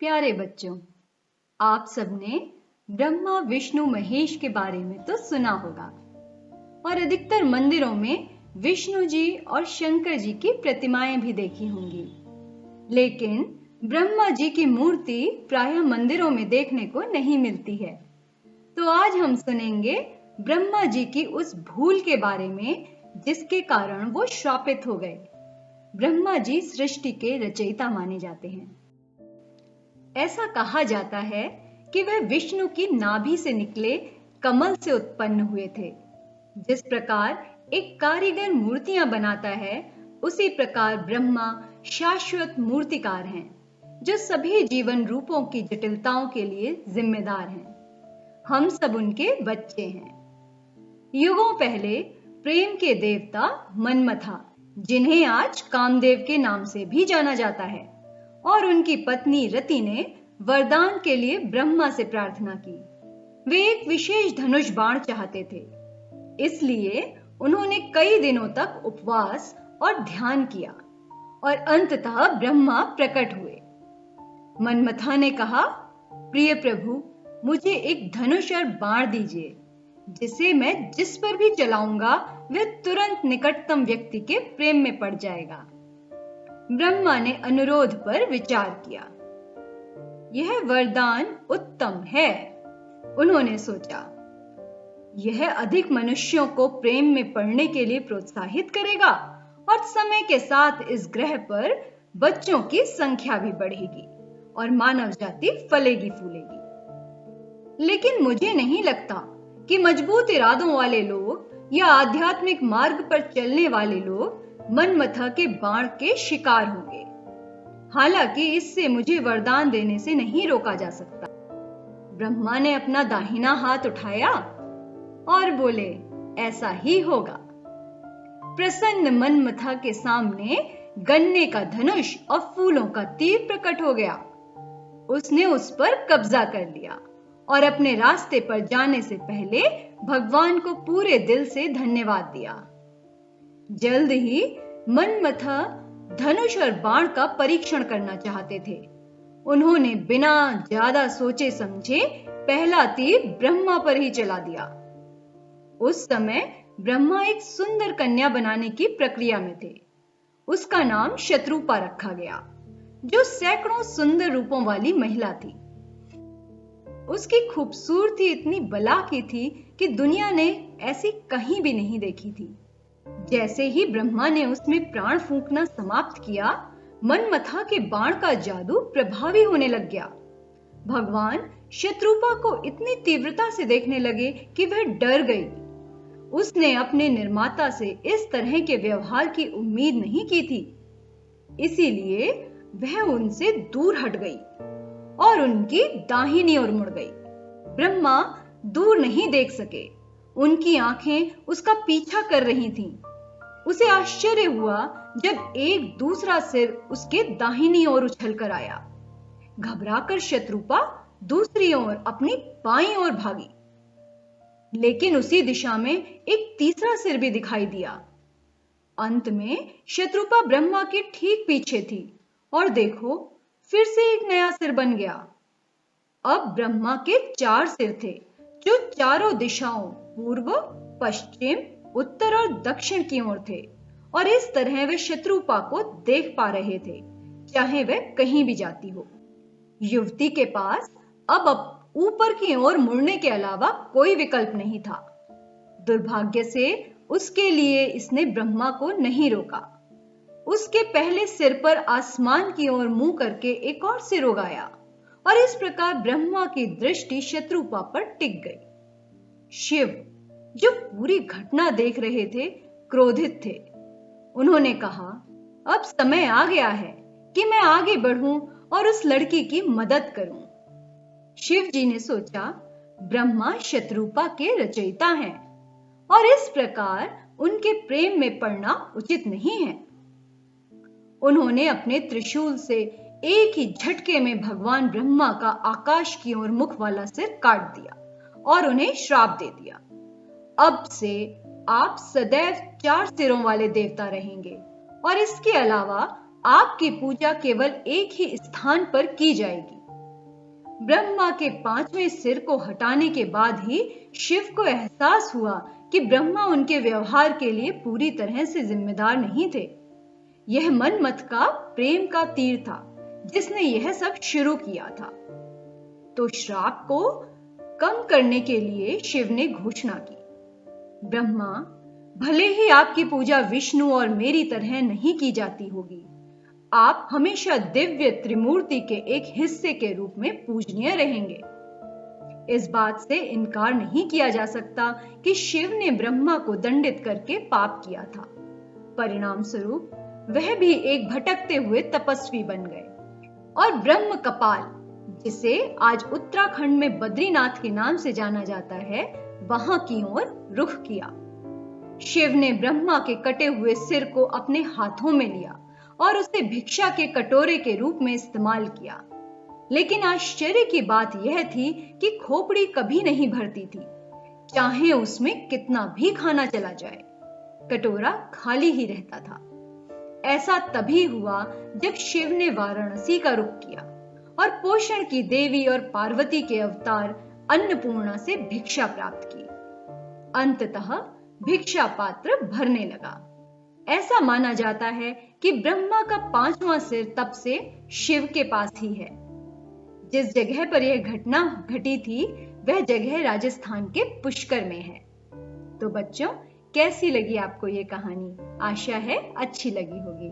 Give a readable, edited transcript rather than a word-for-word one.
प्यारे बच्चों, आप सबने ब्रह्मा विष्णु महेश के बारे में तो सुना होगा और अधिकतर मंदिरों में विष्णु जी और शंकर जी की प्रतिमाएं भी देखी होंगी। लेकिन ब्रह्मा जी की मूर्ति प्रायः मंदिरों में देखने को नहीं मिलती है। तो आज हम सुनेंगे ब्रह्मा जी की उस भूल के बारे में जिसके कारण वो श्रापित हो गए। ब्रह्मा जी सृष्टि के रचयिता माने जाते हैं। ऐसा कहा जाता है कि वह विष्णु की नाभि से निकले कमल से उत्पन्न हुए थे। जिस प्रकार एक कारीगर मूर्तियां बनाता है, उसी प्रकार ब्रह्मा शाश्वत मूर्तिकार हैं, जो सभी जीवन रूपों की जटिलताओं के लिए जिम्मेदार हैं। हम सब उनके बच्चे हैं। युगों पहले प्रेम के देवता मन्मथा, जिन्हें आज कामदेव के नाम से भी जाना जाता है, और उनकी पत्नी रति ने वरदान के लिए ब्रह्मा से प्रार्थना की। वे एक विशेष धनुष बाण चाहते थे, इसलिए उन्होंने कई दिनों तक उपवास और ध्यान किया और अंततः ब्रह्मा प्रकट हुए। मन्मथा ने कहा, प्रिय प्रभु, मुझे एक धनुष और बाण दीजिए, जिसे मैं जिस पर भी चलाऊंगा वह तुरंत निकटतम व्यक्ति के प्रेम में पड़ जाएगा। ब्रह्मा ने अनुरोध पर विचार किया। यह वरदान उत्तम है, उन्होंने सोचा। यह अधिक मनुष्यों को प्रेम में पड़ने के लिए प्रोत्साहित करेगा और समय के साथ इस ग्रह पर बच्चों की संख्या भी बढ़ेगी और मानव जाति फलेगी फूलेगी। लेकिन मुझे नहीं लगता कि मजबूत इरादों वाले लोग या आध्यात्मिक मार्ग पर चलने वाले लोग मन्मथा के बाण के शिकार होंगे। हालांकि इससे मुझे वरदान देने से नहीं रोका जा सकता। ब्रह्मा ने अपना दाहिना हाथ उठाया और बोले, ऐसा ही होगा। प्रसन्न मन्मथा के सामने गन्ने का धनुष और फूलों का तीर प्रकट हो गया। उसने उस पर कब्जा कर लिया और अपने रास्ते पर जाने से पहले भगवान को पूरे दिल से धन्यवाद दिया। जल्द ही मन्मथा धनुष और बाण का परीक्षण करना चाहते थे। उन्होंने बिना ज्यादा सोचे समझे पहला तीर ब्रह्मा पर ही चला दिया। उस समय ब्रह्मा एक सुंदर कन्या बनाने की प्रक्रिया में थे। उसका नाम शत्रुपा रखा गया, जो सैकड़ों सुंदर रूपों वाली महिला थी। उसकी खूबसूरती इतनी बला की थी कि दुनिया ने ऐसी कहीं भी नहीं देखी थी। जैसे ही ब्रह्मा ने उसमें प्राण फूंकना समाप्त किया, मन्मथा के बाण का जादू प्रभावी होने लग गया। भगवान शत्रुपा को इतनी तीव्रता से देखने लगे कि वह डर गई। उसने अपने निर्माता से इस तरह के व्यवहार की उम्मीद नहीं की थी, इसीलिए वह उनसे दूर हट गई और उनकी दाहिनी ओर मुड़ गई। ब्रह्मा दूर नहीं देख सके, उनकी आंखें उसका पीछा कर रही थीं। उसे आश्चर्य हुआ जब एक दूसरा सिर उसके दाहिनी ओर उछल कर आया। घबराकर शत्रुपा दूसरी ओर अपनी बाईं ओर भागी, लेकिन उसी दिशा में एक तीसरा सिर भी दिखाई दिया। अंत में शत्रुपा ब्रह्मा के ठीक पीछे थी और देखो, फिर से एक नया सिर बन गया। अब ब्रह्मा के 4 सिर थे, जो चारों दिशाओं पूर्व, पश्चिम, उत्तर और दक्षिण की ओर थे, और इस तरह वे शत्रुपा को देख पा रहे थे, चाहे वह कहीं भी जाती हो। युवती के पास अब ऊपर की ओर मुड़ने के अलावा कोई विकल्प नहीं था। दुर्भाग्य से उसके लिए इसने ब्रह्मा को नहीं रोका। उसके पहले सिर पर आसमान की ओर मुंह करके एक और सिर उगाया और इस प्रकार ब्रह्मा की दृष्टि शत्रुपा पर टिक गई। शिव, जो पूरी घटना देख रहे थे, क्रोधित थे। उन्होंने कहा, अब समय आ गया है कि मैं आगे बढ़ूं और उस लड़की की मदद करूं। शिव जी ने सोचा, ब्रह्मा शत्रुपा के रचयिता हैं और इस प्रकार उनके प्रेम में पड़ना उचित नहीं है। उन्होंने अपने त्रिशूल से एक ही झटके में भगवान ब्रह्मा का आकाश की ओर मुख वाला सिर काट दिया और उन्हें श्राप दे दिया। अब से आप सदैव 4 सिरों वाले देवता रहेंगे और इसके अलावा आपकी पूजा केवल एक ही स्थान पर की जाएगी। ब्रह्मा के 5वें सिर को हटाने के बाद ही शिव को एहसास हुआ कि ब्रह्मा उनके व्यवहार के लिए पूरी तरह से जिम्मेदार नहीं थे। यह मनमत का प्रेम का तीर था जिसने यह सब शुरू किया था। तो श्राप को कम करने के लिए शिव ने घोषणा की, ब्रह्मा, भले ही आपकी पूजा विष्णु और मेरी तरह नहीं की जाती होगी, आप हमेशा दिव्य त्रिमूर्ति के एक हिस्से के रूप में पूजनीय रहेंगे। इस बात से इनकार नहीं किया जा सकता कि शिव ने ब्रह्मा को दंडित करके पाप किया था। परिणाम स्वरूप वह भी एक भटकते हुए तपस्वी बन गए और ब्रह्म कपाल, जिसे आज उत्तराखंड में बद्रीनाथ के नाम से जाना जाता है, वहां की ओर रुख किया। शिव ने ब्रह्मा के कटे हुए सिर को अपने हाथों में लिया और उसे भिक्षा के कटोरे के रूप में इस्तेमाल किया। लेकिन आश्चर्य की बात यह थी कि खोपड़ी कभी नहीं भरती थी, चाहे उसमें कितना भी खाना चला जाए, कटोरा खाली ही रहता था। ऐसा तभी हुआ जब शिव ने वाराणसी का रुख किया और पोषण की देवी और पार्वती के अवतार अन्नपूर्णा से भिक्षा प्राप्त की। अंततः भिक्षा पात्र भरने लगा। ऐसा माना जाता है कि ब्रह्मा का 5वां सिर तब से शिव के पास ही है। जिस जगह पर यह घटना घटी थी वह जगह राजस्थान के पुष्कर में है। तो बच्चों, कैसी लगी आपको ये कहानी? आशा है अच्छी लगी होगी।